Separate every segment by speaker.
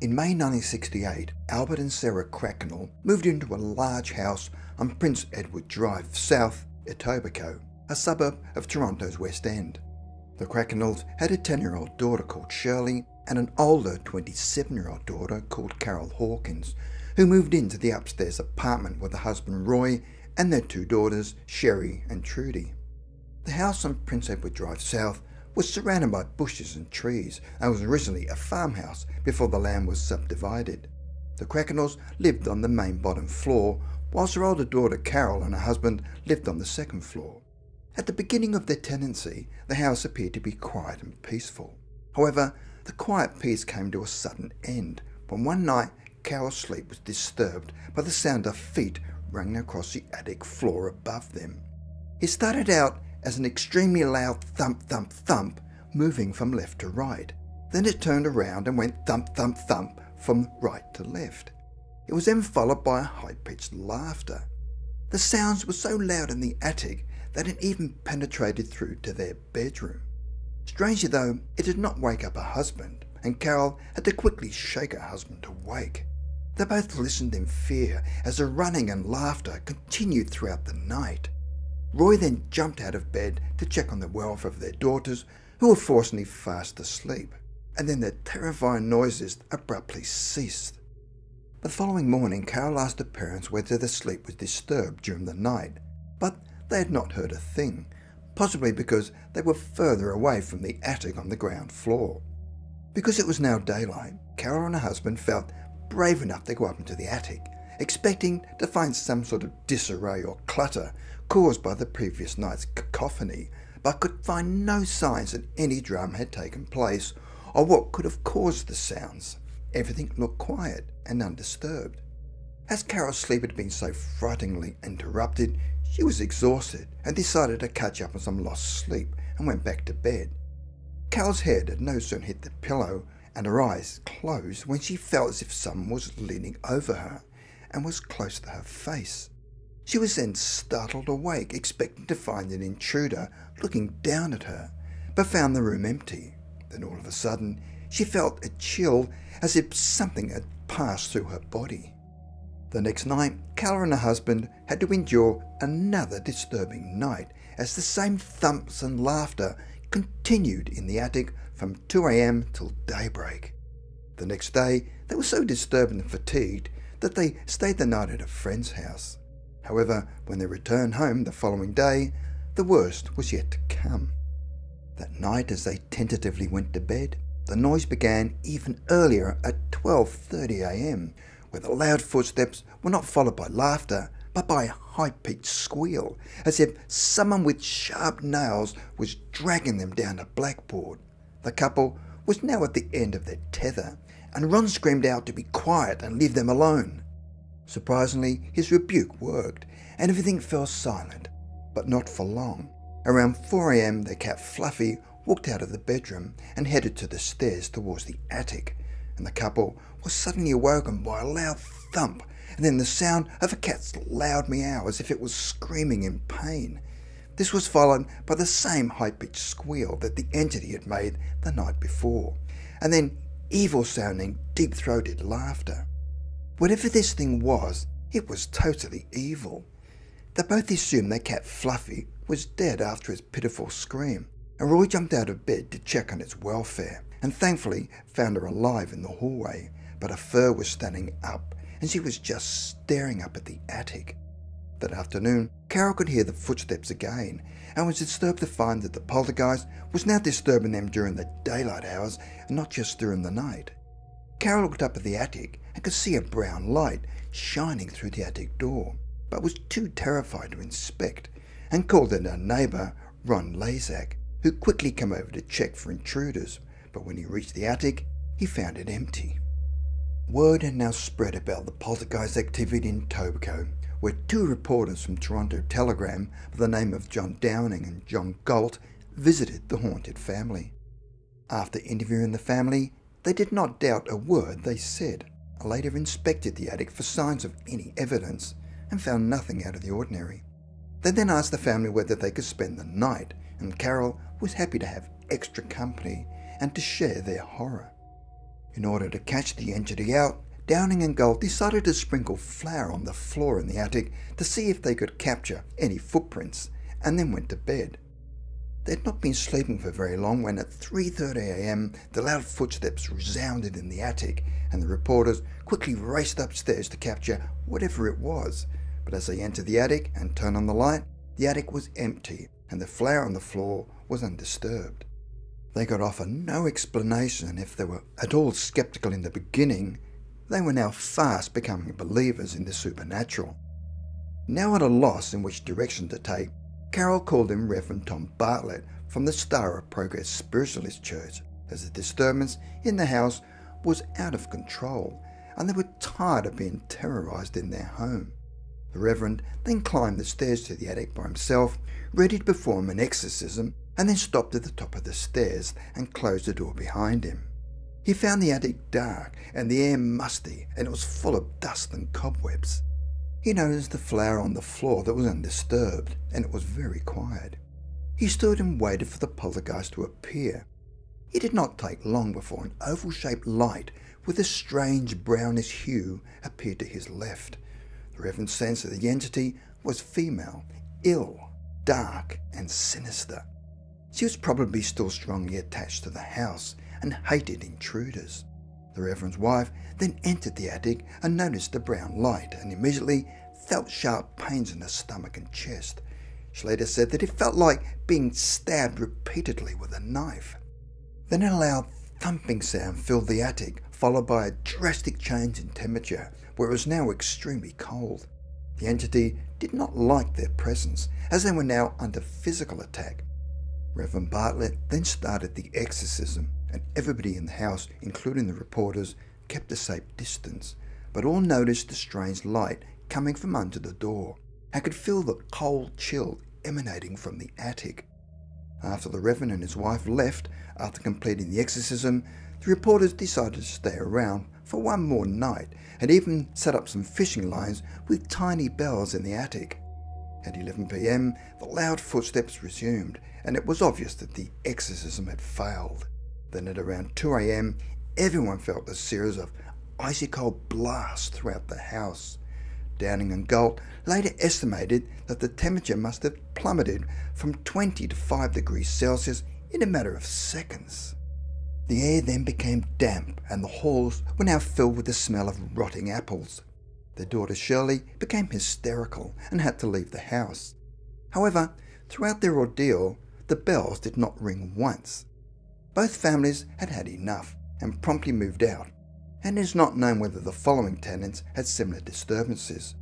Speaker 1: In May 1968, Albert and Sarah Cracknell moved into a large house on Prince Edward Drive, South Etobicoke, a suburb of Toronto's West End. The Cracknells had a 10-year-old daughter called Shirley and an older 27-year-old daughter called Carol Hawkins, who moved into the upstairs apartment with her husband Roy and their two daughters, Sherry and Trudy. The house on Prince Edward Drive South was surrounded by bushes and trees and was originally a farmhouse before the land was subdivided. The Cracknells lived on the main bottom floor, whilst her older daughter Carol and her husband lived on the second floor. At the beginning of their tenancy, the house appeared to be quiet and peaceful. However, the quiet peace came to a sudden end when one night Carol's sleep was disturbed by the sound of feet running across the attic floor above them. It started out as an extremely loud thump thump thump moving from left to right. Then it turned around and went thump thump thump from right to left. It was then followed by a high-pitched laughter. The sounds were so loud in the attic that it even penetrated through to their bedroom. Strangely though, it did not wake up her husband, and Carol had to quickly shake her husband awake. They both listened in fear as the running and laughter continued throughout the night. Roy then jumped out of bed to check on the welfare of their daughters, who were fortunately fast asleep, and then the terrifying noises abruptly ceased. The following morning, Carol asked her parents whether their sleep was disturbed during the night, but they had not heard a thing, possibly because they were further away from the attic on the ground floor. Because it was now daylight, Carol and her husband felt brave enough to go up into the attic, expecting to find some sort of disarray or clutter caused by the previous night's cacophony, but could find no signs that any drama had taken place or what could have caused the sounds. Everything looked quiet and undisturbed. As Carol's sleep had been so frighteningly interrupted, she was exhausted and decided to catch up on some lost sleep and went back to bed. Carol's head had no sooner hit the pillow and her eyes closed when she felt as if someone was leaning over her and was close to her face. She was then startled awake, expecting to find an intruder looking down at her, but found the room empty. Then all of a sudden, she felt a chill as if something had passed through her body. The next night, Carol and her husband had to endure another disturbing night as the same thumps and laughter continued in the attic from 2 a.m. till daybreak. The next day, they were so disturbed and fatigued that they stayed the night at a friend's house. However, when they returned home the following day, the worst was yet to come. That night, as they tentatively went to bed, the noise began even earlier at 12:30 a.m, where the loud footsteps were not followed by laughter, but by a high-pitched squeal, as if someone with sharp nails was dragging them down a blackboard. The couple was now at the end of their tether, and Ron screamed out to be quiet and leave them alone. Surprisingly, his rebuke worked, and everything fell silent, but not for long. Around 4 a.m, their cat Fluffy walked out of the bedroom and headed to the stairs towards the attic, and the couple was suddenly awoken by a loud thump, and then the sound of a cat's loud meow as if it was screaming in pain. This was followed by the same high-pitched squeal that the entity had made the night before, and then evil-sounding, deep-throated laughter. Whatever this thing was, it was totally evil. They both assumed their cat Fluffy was dead after its pitiful scream, and Roy jumped out of bed to check on its welfare, and thankfully found her alive in the hallway, but her fur was standing up, and she was just staring up at the attic. That afternoon, Carol could hear the footsteps again, and was disturbed to find that the poltergeist was now disturbing them during the daylight hours, and not just during the night. Carol looked up at the attic and could see a brown light shining through the attic door, but was too terrified to inspect, and called in her neighbour, Ron Lazak, who quickly came over to check for intruders, but when he reached the attic, he found it empty. Word had now spread about the poltergeist activity in Etobicoke, where two reporters from Toronto Telegram by the name of John Downing and John Galt visited the haunted family. After interviewing the family, they did not doubt a word they said. I later inspected the attic for signs of any evidence and found nothing out of the ordinary. They then asked the family whether they could spend the night, and Carol was happy to have extra company and to share their horror. In order to catch the entity out, Downing and Gold decided to sprinkle flour on the floor in the attic to see if they could capture any footprints, and then went to bed. They had not been sleeping for very long when at 3:30 a.m. the loud footsteps resounded in the attic, and the reporters quickly raced upstairs to capture whatever it was. But as they entered the attic and turned on the light, the attic was empty and the flour on the floor was undisturbed. They could offer no explanation, and if they were at all sceptical in the beginning, they were now fast becoming believers in the supernatural. Now at a loss in which direction to take, Carol called in Reverend Tom Bartlett from the Star of Progress Spiritualist Church, as the disturbance in the house was out of control and they were tired of being terrorised in their home. The Reverend then climbed the stairs to the attic by himself, ready to perform an exorcism, and then stopped at the top of the stairs and closed the door behind him. He found the attic dark and the air musty, and it was full of dust and cobwebs. He noticed the flour on the floor that was undisturbed, and it was very quiet. He stood and waited for the poltergeist to appear. It did not take long before an oval-shaped light with a strange brownish hue appeared to his left. The Reverend sensed that the entity was female, ill, dark, and sinister. She was probably still strongly attached to the house and hated intruders. The Reverend's wife then entered the attic and noticed the brown light, and immediately felt sharp pains in her stomach and chest. She later said that it felt like being stabbed repeatedly with a knife. Then a loud thumping sound filled the attic, followed by a drastic change in temperature, where it was now extremely cold. The entity did not like their presence, as they were now under physical attack. Reverend Bartlett then started the exorcism, and everybody in the house, including the reporters, kept a safe distance, but all noticed the strange light coming from under the door and could feel the cold chill emanating from the attic. After the Reverend and his wife left after completing the exorcism, the reporters decided to stay around for one more night and even set up some fishing lines with tiny bells in the attic. At 11 p.m, the loud footsteps resumed, and it was obvious that the exorcism had failed. Then at around 2 a.m, everyone felt a series of icy cold blasts throughout the house. Downing and Galt later estimated that the temperature must have plummeted from 20 to 5 degrees Celsius in a matter of seconds. The air then became damp, and the halls were now filled with the smell of rotting apples. Their daughter Shirley became hysterical and had to leave the house. However, throughout their ordeal, the bells did not ring once. Both families had had enough and promptly moved out, and it is not known whether the following tenants had similar disturbances.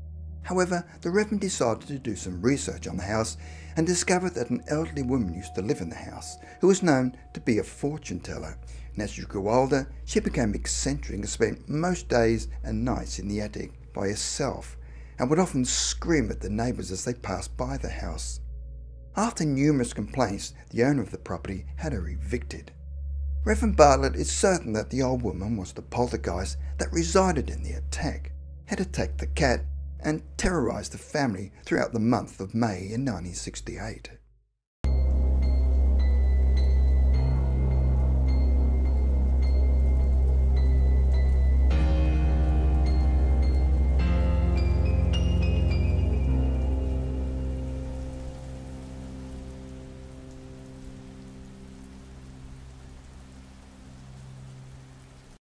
Speaker 1: However, the Reverend decided to do some research on the house and discovered that an elderly woman used to live in the house who was known to be a fortune teller, and as she grew older, she became eccentric and spent most days and nights in the attic by herself, and would often scream at the neighbours as they passed by the house. After numerous complaints, the owner of the property had her evicted. Reverend Bartlett is certain that the old woman was the poltergeist that resided in the attack, had attacked the cat, and terrorised the family throughout the month of May in 1968.